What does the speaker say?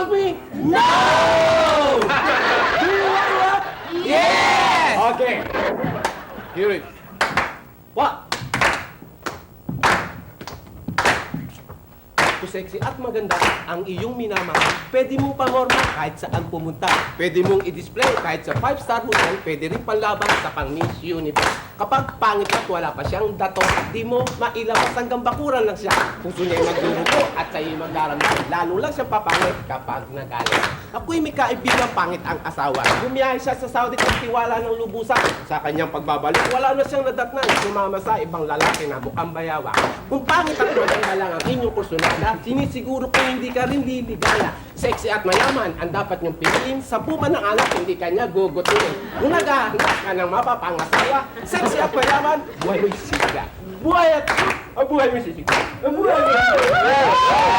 want me? No! Do you want what? Yes! Okay. Hear it. What? Kung sexy at maganda ang iyong minamahal, pwede mong pamorma kahit saan pumunta. Pwede mong i-display kahit sa 5-star hotel, pwede rin panlaban sa pang-Miss Universe. Kapag pangit at wala pa siyang dato, di mo mailabas hanggang bakuran lang siya. Puso niya ay magdurugo at sa'yo magdaramdam. Lalo lang siya papangit kapag nagalit. Ako'y may kaibigang pangit ang asawa. Bumiyahe siya sa Saudi at tiwala ng lubusan. Sa kanyang pagbabalik, wala na siyang nadatnan. Sumama sa ibang lalaki na mukhang bayawa. Kung pangit at maganda lang ang inyong personalidad, sinisiguro kung hindi ka rin liligaya. Sexy at mayaman ang dapat niyong piliin. Sa puma ng alak, hindi ka niya gugutuin. Kung naghahanap ka ng mapapangasawa, sexy at mayaman, buhay mo'y sisiga. Buhay at... buhay mo'y sisiga. Buhay mo'y sisiga.